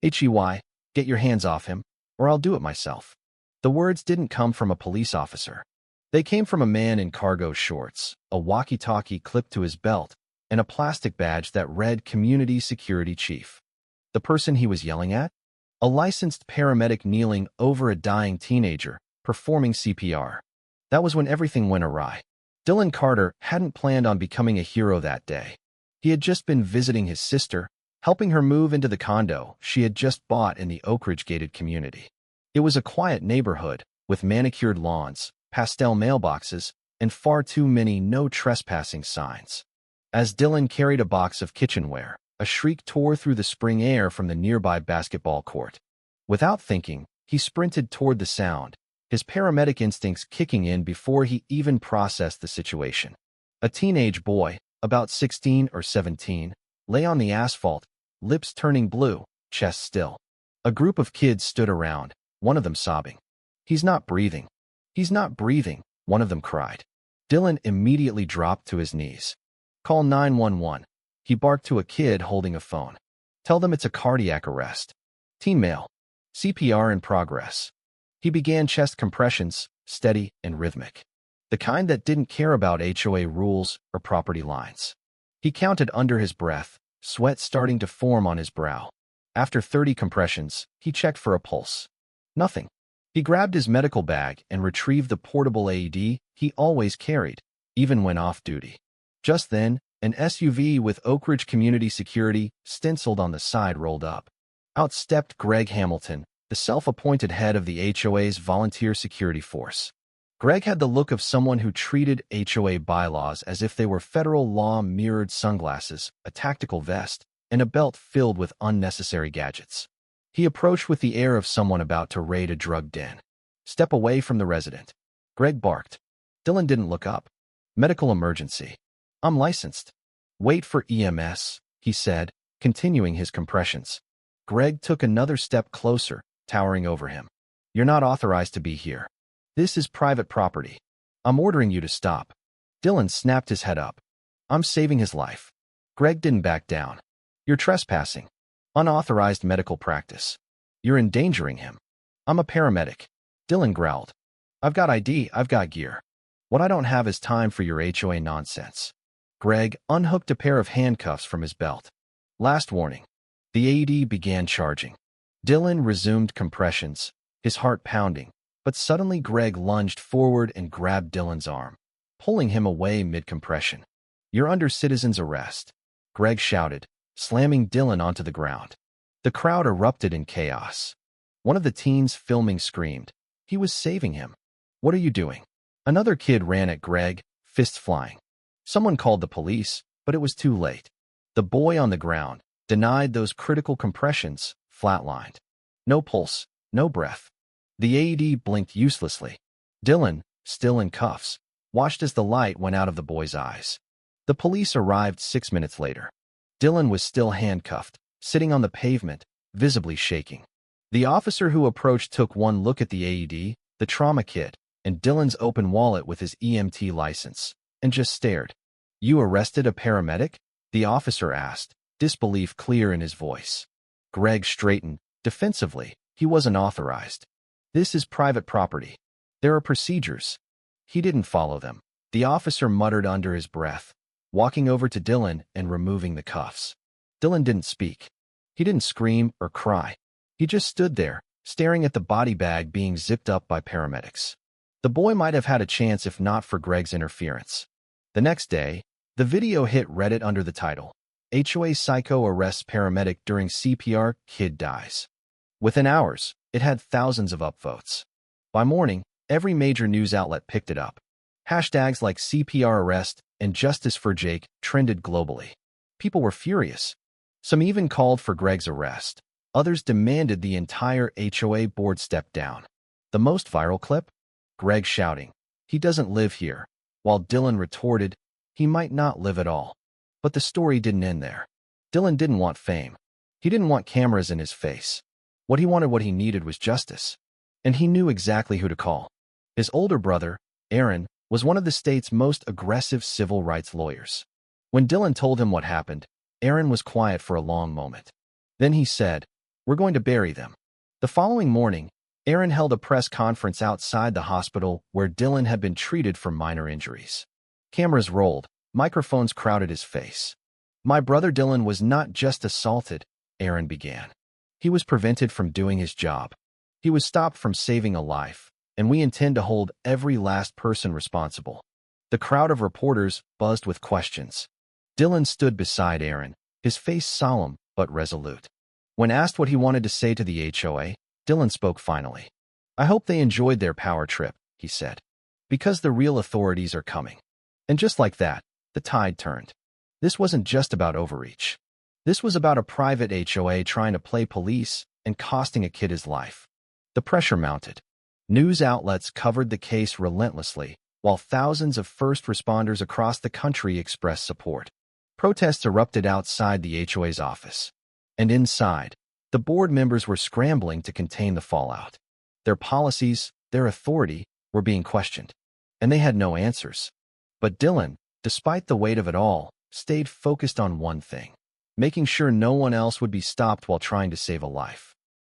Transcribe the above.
HOA, get your hands off him, or I'll do it myself. The words didn't come from a police officer. They came from a man in cargo shorts, a walkie-talkie clipped to his belt, and a plastic badge that read Community Security Chief. The person he was yelling at? A licensed paramedic kneeling over a dying teenager, performing CPR. That was when everything went awry. Dylan Carter hadn't planned on becoming a hero that day. He had just been visiting his sister, helping her move into the condo she had just bought in the Oak Ridge gated community. It was a quiet neighborhood, with manicured lawns, pastel mailboxes, and far too many no trespassing signs. As Dylan carried a box of kitchenware, a shriek tore through the spring air from the nearby basketball court. Without thinking, he sprinted toward the sound, his paramedic instincts kicking in before he even processed the situation. A teenage boy, about 16 or 17, lay on the asphalt, lips turning blue, chest still. A group of kids stood around, one of them sobbing. "He's not breathing. He's not breathing," one of them cried. Dylan immediately dropped to his knees. "Call 911. He barked to a kid holding a phone. "Tell them it's a cardiac arrest." Teen male. CPR in progress. He began chest compressions, steady and rhythmic. The kind that didn't care about HOA rules or property lines. He counted under his breath, sweat starting to form on his brow. After 30 compressions, he checked for a pulse. Nothing. He grabbed his medical bag and retrieved the portable AED he always carried, even when off duty. Just then, an SUV with Oak Ridge Community Security stenciled on the side rolled up. Out stepped Greg Hamilton, the self-appointed head of the HOA's volunteer security force. Greg had the look of someone who treated HOA bylaws as if they were federal law-mirrored sunglasses, a tactical vest, and a belt filled with unnecessary gadgets. He approached with the air of someone about to raid a drug den. "Step away from the resident." Greg barked. Dylan didn't look up. "Medical emergency. I'm licensed." "Wait for EMS," he said, continuing his compressions. Greg took another step closer, towering over him. "You're not authorized to be here. This is private property. I'm ordering you to stop." Dylan snapped his head up. "I'm saving his life." Greg didn't back down. "You're trespassing. Unauthorized medical practice. You're endangering him." "I'm a paramedic." Dylan growled. "I've got ID, I've got gear. What I don't have is time for your HOA nonsense." Greg unhooked a pair of handcuffs from his belt. Last warning. The AED began charging. Dylan resumed compressions, his heart pounding, but suddenly Greg lunged forward and grabbed Dylan's arm, pulling him away mid-compression. "You're under citizen's arrest," Greg shouted, slamming Dylan onto the ground. The crowd erupted in chaos. One of the teens filming screamed. He was saving him. "What are you doing?" Another kid ran at Greg, fists flying. Someone called the police, but it was too late. The boy on the ground, denied those critical compressions, flatlined. No pulse, no breath. The AED blinked uselessly. Dylan, still in cuffs, watched as the light went out of the boy's eyes. The police arrived 6 minutes later. Dylan was still handcuffed, sitting on the pavement, visibly shaking. The officer who approached took one look at the AED, the trauma kit, and Dylan's open wallet with his EMT license, and just stared. "You arrested a paramedic?" the officer asked, disbelief clear in his voice. Greg straightened, defensively. He wasn't authorized. "This is private property. There are procedures." He didn't follow them. The officer muttered under his breath, walking over to Dylan and removing the cuffs. Dylan didn't speak. He didn't scream or cry. He just stood there, staring at the body bag being zipped up by paramedics. The boy might have had a chance if not for Greg's interference. The next day, the video hit Reddit under the title, "HOA Psycho Arrests Paramedic During CPR, Kid Dies." Within hours, it had thousands of upvotes. By morning, every major news outlet picked it up. Hashtags like CPR arrest and justice for Jake trended globally. People were furious. Some even called for Greg's arrest. Others demanded the entire HOA board step down. The most viral clip? Greg shouting, "He doesn't live here," while Dylan retorted, "He might not live at all." But the story didn't end there. Dylan didn't want fame. He didn't want cameras in his face. What he needed was justice. And he knew exactly who to call. His older brother, Aaron, was one of the state's most aggressive civil rights lawyers. When Dylan told him what happened, Aaron was quiet for a long moment. Then he said, We're going to bury them. The following morning, Aaron held a press conference outside the hospital where Dylan had been treated for minor injuries. Cameras rolled, microphones crowded his face. My brother Dylan was not just assaulted, Aaron began. He was prevented from doing his job. He was stopped from saving a life, and we intend to hold every last person responsible. The crowd of reporters buzzed with questions. Dylan stood beside Aaron, his face solemn but resolute. When asked what he wanted to say to the HOA, Dylan spoke finally. I hope they enjoyed their power trip, he said. Because the real authorities are coming. And just like that, the tide turned. This wasn't just about overreach. This was about a private HOA trying to play police and costing a kid his life. The pressure mounted. News outlets covered the case relentlessly, while thousands of first responders across the country expressed support. Protests erupted outside the HOA's office. And inside, the board members were scrambling to contain the fallout. Their policies, their authority, were being questioned. And they had no answers. But Dylan, despite the weight of it all, stayed focused on one thing: making sure no one else would be stopped while trying to save a life.